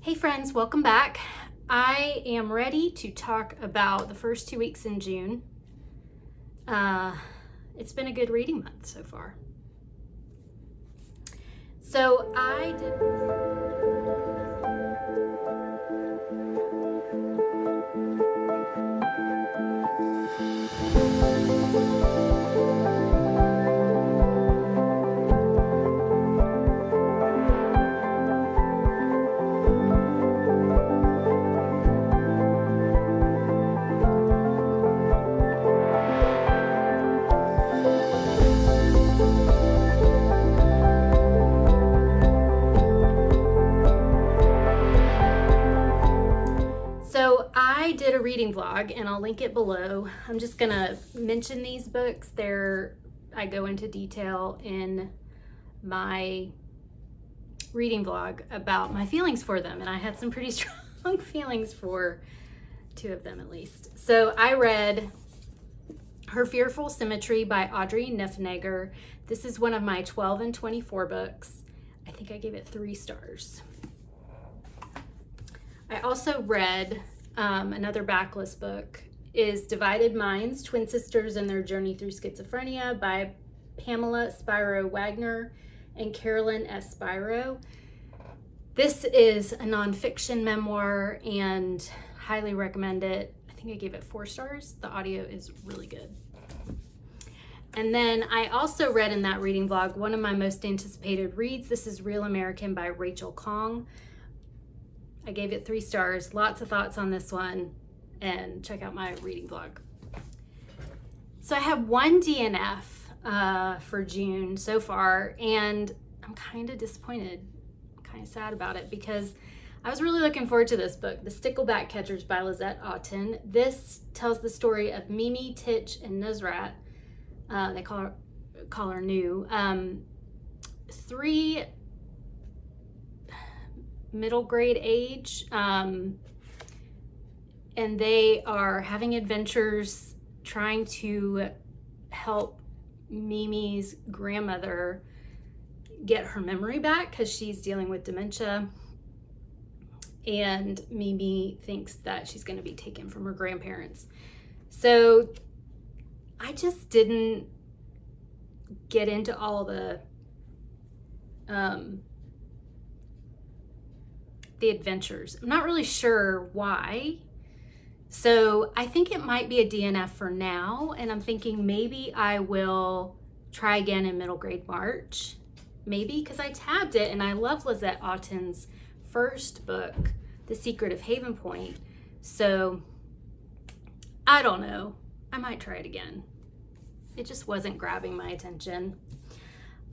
Hey friends, welcome back. I am ready to talk about the first 2 weeks in June. It's been a good reading month so far. So I did... I did a reading vlog and I'll link it below. I'm just gonna mention these books. I go into detail in my reading vlog about my feelings for them, and I had some pretty strong feelings for 2 of them at least. So I read Her Fearful Symmetry by Audrey Niffenegger. This is one of my 12 and 24 books. I think I gave it 3 stars. I also read another backlist book is Divided Minds, Twin Sisters and Their Journey Through Schizophrenia by Pamela Spiro Wagner and Carolyn S. Spiro. This is a nonfiction memoir and highly recommend it. I think I gave it 4 stars. The audio is really good. And then I also read in that reading vlog one of my most anticipated reads. This is Real American by Rachel Khong. I gave it 3 stars. Lots of thoughts on this one, and check out my reading vlog. So I have 1 DNF for June so far, and I'm kind of disappointed. I'm kind of sad about it because I was really looking forward to this book, The Stickleback Catchers by Lizette Aughton. This tells the story of Mimi, Titch, and Nusrat. They call her New. 3 middle grade age, and they are having adventures trying to help Mimi's grandmother get her memory back because she's dealing with dementia, and Mimi thinks that she's going to be taken from her grandparents. So I just didn't get into all the adventures. I'm not really sure why. So I think it might be a DNF for now, and I'm thinking maybe I will try again in middle grade March. Maybe, because I tabbed it and I love Lizette Aughton's first book, The Secret of Haven Point. So I don't know. I might try it again. It just wasn't grabbing my attention.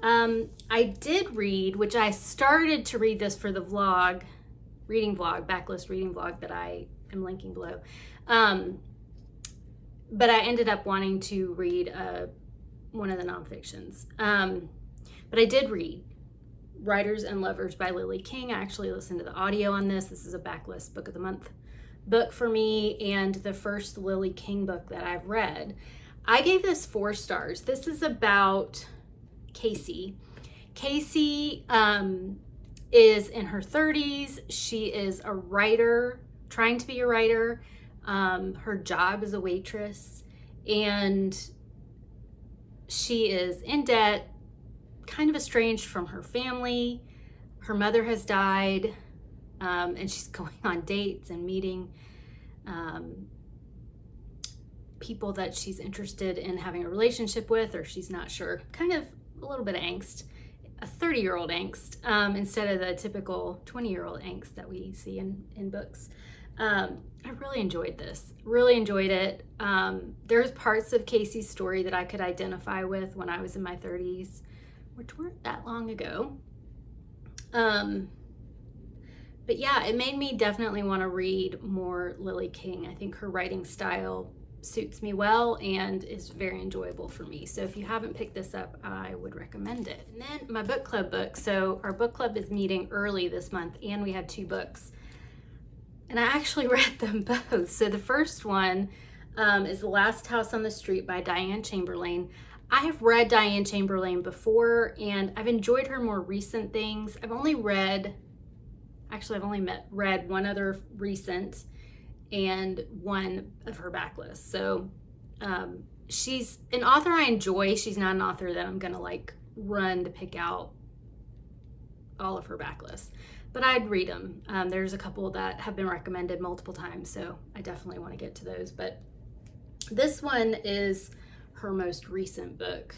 I did read, which I started to read this for the vlog, backlist reading vlog that I am linking below. But I ended up wanting to read one of the nonfictions. But I did read Writers and Lovers by Lily King. I actually listened to the audio on this. This is a backlist book of the month book for me, and the first Lily King book that I've read. I gave this 4 stars. This is about Casey. Casey is in her 30s. She is a writer, trying to be a writer. Her job is a waitress, and she is in debt, kind of estranged from her family. Her mother has died, and she's going on dates and meeting people that she's interested in having a relationship with, or she's not sure. Kind of a little bit of angst, a 30-year-old angst, instead of the typical 20-year-old angst that we see in books. I really enjoyed this, really enjoyed it. There's parts of Casey's story that I could identify with when I was in my 30s, which weren't that long ago. But yeah, it made me definitely want to read more Lily King. I think her writing style suits me well and is very enjoyable for me. So if you haven't picked this up, I would recommend it. And then my book club book. So our book club is meeting early this month, and we had 2 books. And I actually read them both. So the first one is The Last House on the Street by Diane Chamberlain. I have read Diane Chamberlain before, and I've enjoyed her more recent things. I've only read Actually, I've only read one other recent and one of her backlists. So she's an author I enjoy. She's not an author that I'm gonna like run to pick out all of her backlists, but I'd read them. There's a couple that have been recommended multiple times, so I definitely want to get to those. But this one is her most recent book,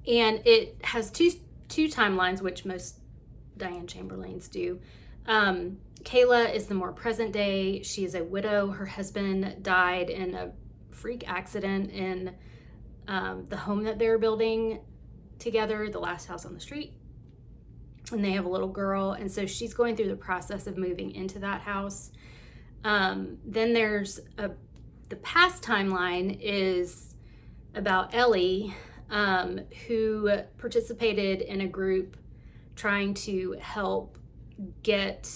and it has two timelines, which most Diane Chamberlain's do. Kayla is the more present day. She is a widow. Her husband died in a freak accident in the home that they're building together, the last house on the street. And they have a little girl. And so she's going through the process of moving into that house. Then there's the past timeline is about Ellie, who participated in a group trying to help get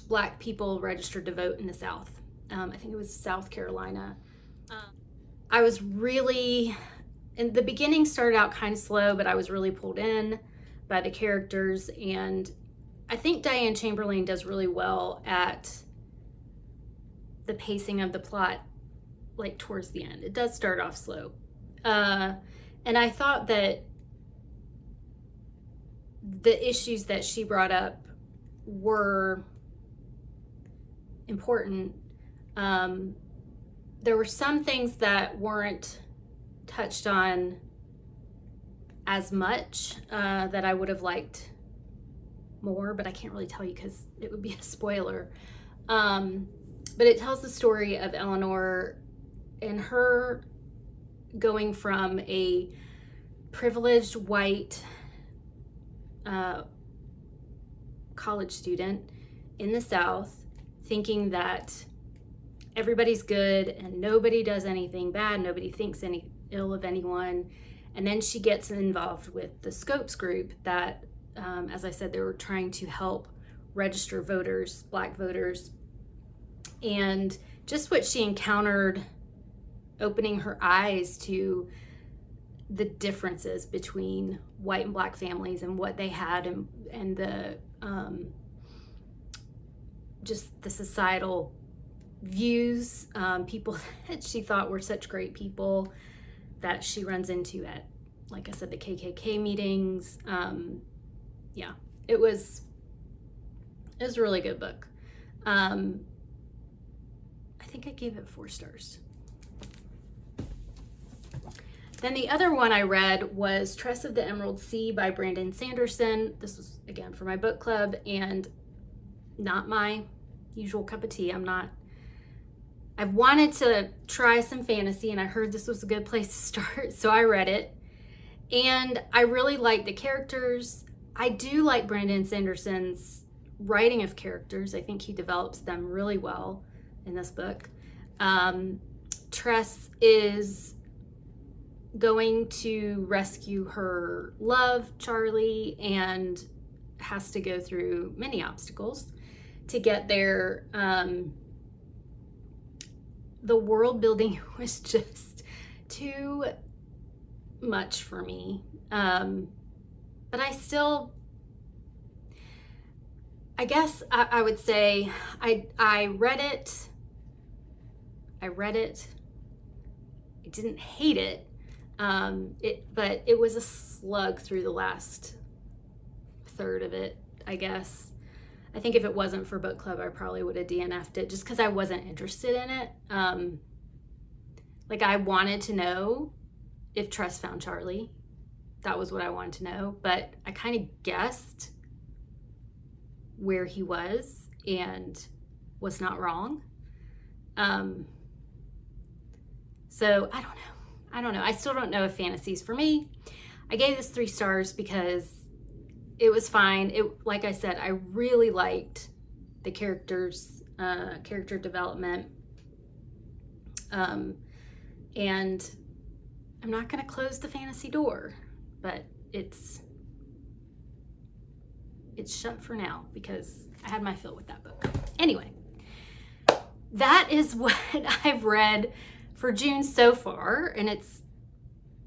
Black people registered to vote in the South. I think it was South Carolina. I was really, in the beginning started out kind of slow, but I was really pulled in by the characters, and I think Diane Chamberlain does really well at the pacing of the plot, like towards the end. It does start off slow. And I thought that the issues that she brought up were important. There were some things that weren't touched on as much that I would have liked more, but I can't really tell you because it would be a spoiler. But it tells the story of Eleanor and her going from a privileged white college student in the South, thinking that everybody's good and nobody does anything bad, nobody thinks any ill of anyone. And then she gets involved with the Scopes group that, as I said, they were trying to help register voters, Black voters. And just what she encountered, opening her eyes to the differences between white and Black families and what they had, and the just the societal views, people that she thought were such great people that she runs into at, like I said, the KKK meetings. Yeah, it was a really good book. I think I gave it 4 stars. Then the other one I read was Tress of the Emerald Sea by Brandon Sanderson. This was, again, for my book club, and not my usual cup of tea. I've wanted to try some fantasy, and I heard this was a good place to start, so I read it. And I really like the characters. I do like Brandon Sanderson's writing of characters. I think he develops them really well in this book. Tress is going to rescue her love, Charlie, and has to go through many obstacles to get there. The world building was just too much for me. But I guess I would say I read it. I didn't hate it. But it was a slug through the last third of it, I guess. I think if it wasn't for book club, I probably would have DNF'd it just because I wasn't interested in it. Like, I wanted to know if Tress found Charlie. That was what I wanted to know, but I kind of guessed where he was and was not wrong. So I don't know. I still don't know if fantasy's for me. I gave this 3 stars because it was fine. Like I said, I really liked the characters, character development. And I'm not going to close the fantasy door, but it's shut for now because I had my fill with that book. Anyway, that is what I've read for June so far, and it's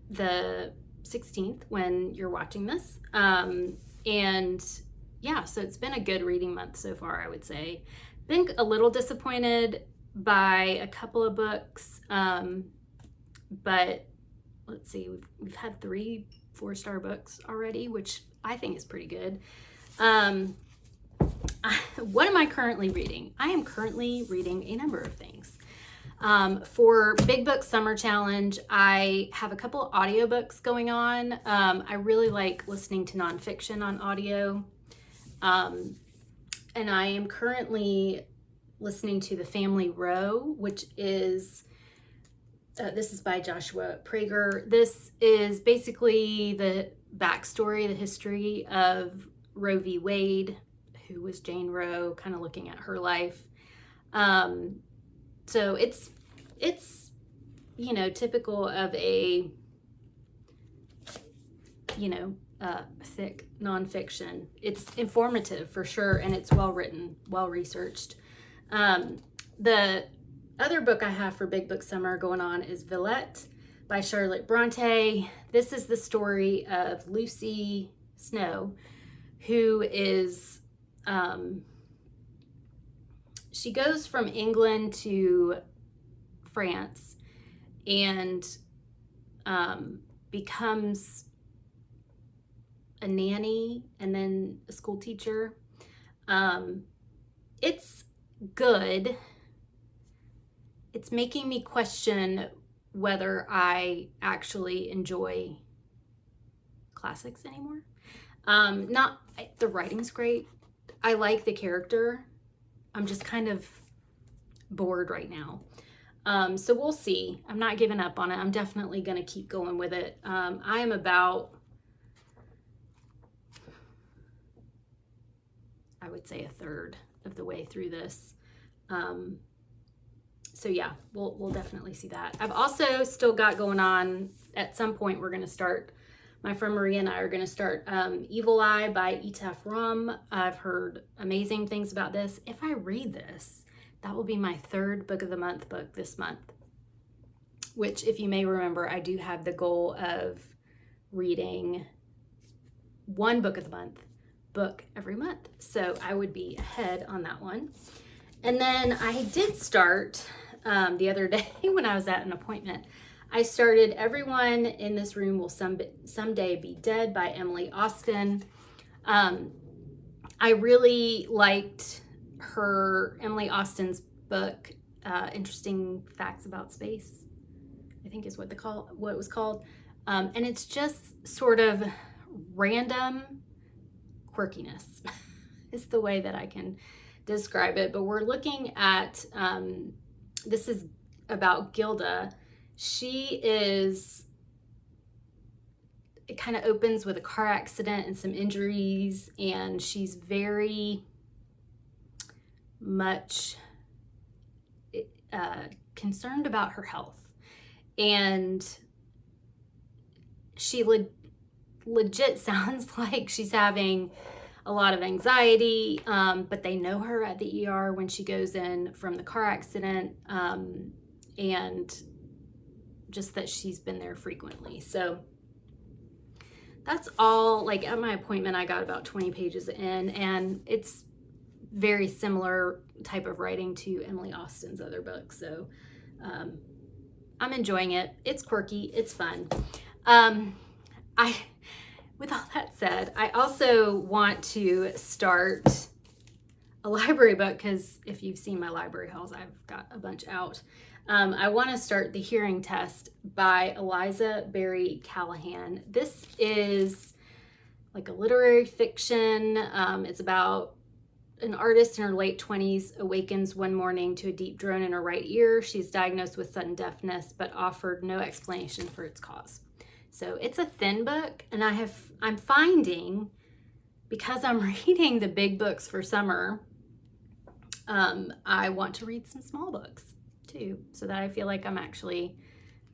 the 16th when you're watching this. And yeah, so it's been a good reading month so far, I would say. Been a little disappointed by a couple of books, but let's see, we've had 3 4-star books already, which I think is pretty good. What am I currently reading? I am currently reading a number of things. For Big Book Summer Challenge, I have a couple of audiobooks going on. I really like listening to nonfiction on audio. And I am currently listening to The Family Row, which is, this is by Joshua Prager. This is basically the backstory, the history of Roe v. Wade, who was Jane Roe, kind of looking at her life. So it's you know, typical of a, you know, thick nonfiction. It's informative for sure, and it's well written, well researched. The other book I have for Big Book Summer going on is Villette by Charlotte Bronte. This is the story of Lucy Snow, who is, she goes from England to France and becomes a nanny and then a school teacher. It's good. It's making me question whether I actually enjoy classics anymore. The writing's great. I like the character. I'm just kind of bored right now. So we'll see. I'm not giving up on it. I'm definitely going to keep going with it. I am about, I would say, a third of the way through this. So yeah, we'll definitely see that. I've also still got going on, at some point we're going to start, my friend Maria and I are going to start Evil Eye by Etaf Rum. I've heard amazing things about this. If I read this, that will be my 3rd book of the month book this month, which, if you may remember, I do have the goal of reading 1 book of the month book every month. So I would be ahead on that one. And then I did start the other day when I was at an appointment, I started Everyone in This Room Will Someday Be Dead by Emily Austen. I really liked Emily Austen's book, Interesting Facts About Space, I think is what it was called. And it's just sort of random quirkiness is the way that I can describe it. But we're looking at, this is about Gilda. It kind of opens with a car accident and some injuries, and she's very much concerned about her health. And she legit sounds like she's having a lot of anxiety, but they know her at the ER when she goes in from the car accident, and just that she's been there frequently. So that's all. Like, at my appointment, I got about 20 pages in, and it's very similar type of writing to Emily Austen's other books. So I'm enjoying it. It's quirky. It's fun. With all that said, I also want to start a library book, because if you've seen my library hauls, I've got a bunch out. I want to start The Hearing Test by Eliza Barry Callahan. This is like a literary fiction. It's about an artist in her late 20s awakens one morning to a deep drone in her right ear. She's diagnosed with sudden deafness, but offered no explanation for its cause. So it's a thin book, and I'm finding, because I'm reading the big books for summer, I want to read some small books too, so that I feel like I'm actually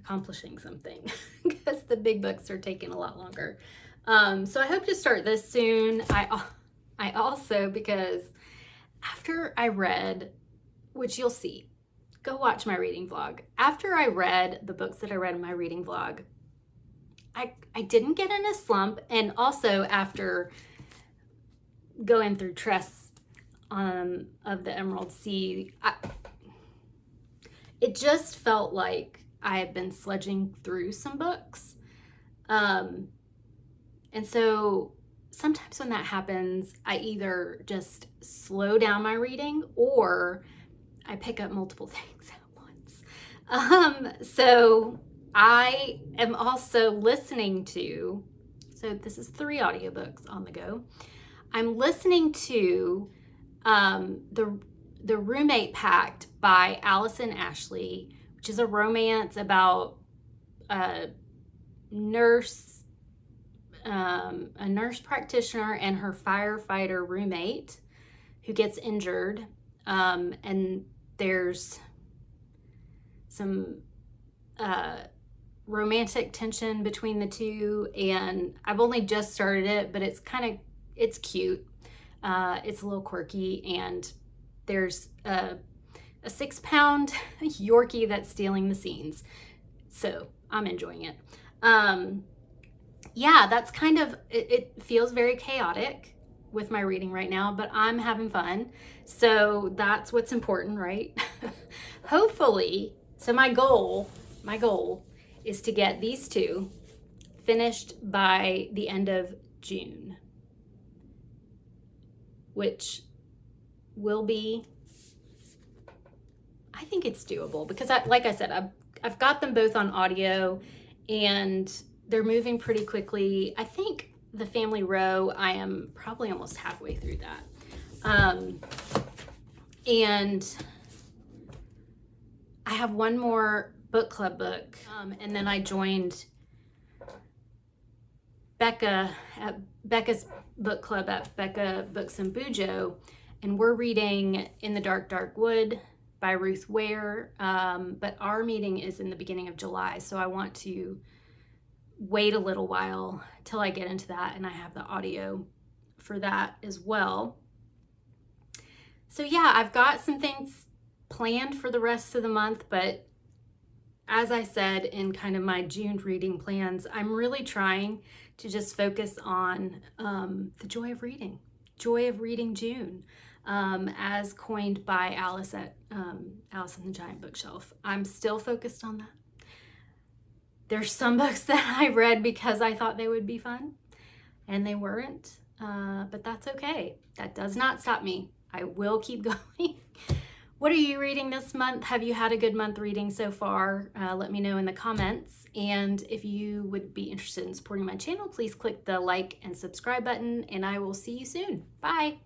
accomplishing something, because the big books are taking a lot longer. So I hope to start this soon. I also, because after I read, which you'll see, go watch my reading vlog. After I read the books that I read in my reading vlog, I didn't get in a slump. And also after going through Tress of the Emerald Sea, it just felt like I had been sledging through some books. And so sometimes when that happens, I either just slow down my reading or I pick up multiple things at once. So I am also listening to, so this is 3 audiobooks on the go. I'm listening to the Roommate Pact by Allison Ashley, which is a romance about a nurse practitioner and her firefighter roommate who gets injured, and there's some romantic tension between the two, and I've only just started it, but it's cute. It's a little quirky, and there's a 6-pound Yorkie that's stealing the scenes, so I'm enjoying it. Yeah, that's kind of, it feels very chaotic with my reading right now, but I'm having fun, so that's what's important, right? Hopefully, so my goal is to get these 2 finished by the end of June, which will be, I think it's doable, because like I said, I've got them both on audio and they're moving pretty quickly. I think the Family Row, I am probably almost halfway through that. And I have one more book club book, and then I joined Becca at Becca's book club at Becca Books and Bujo, and we're reading In the Dark, Dark Wood by Ruth Ware, but our meeting is in the beginning of July, so I want to wait a little while till I get into that, and I have the audio for that as well. So yeah, I've got some things planned for the rest of the month, but as I said in kind of my June reading plans, I'm really trying to just focus on the joy of reading June, as coined by Alice at Alice in the Giant Bookshelf. I'm still focused on that. There's some books that I read because I thought they would be fun, and they weren't, but that's okay. That does not stop me. I will keep going. What are you reading this month? Have you had a good month reading so far? Let me know in the comments. And if you would be interested in supporting my channel, please click the like and subscribe button, and I will see you soon. Bye.